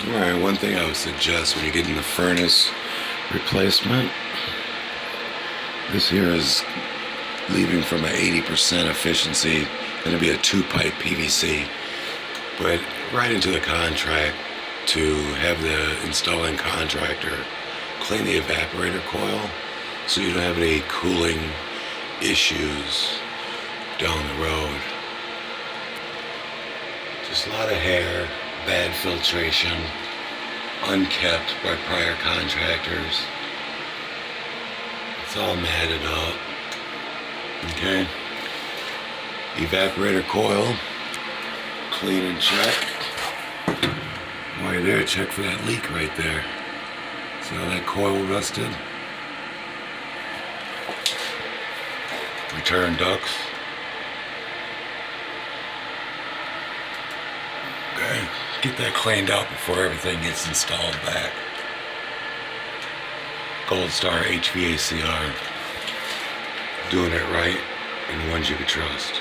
Alright, one thing I would suggest when you're getting the furnace replacement, this here is leaving from an 80% efficiency, going to be a 2-pipe PVC, but right into the contract to have the installing contractor clean the evaporator coil so you don't have any cooling issues down the road. Just a lot of hair, bad filtration, unkept by prior contractors. It's all matted up. Okay. Evaporator coil, clean and check. While you're there, check for that leak right there. See how that coil rusted? Return ducts. Okay, get that cleaned out before everything gets installed back. Gold Star HVACR. Doing it right and the ones you can trust.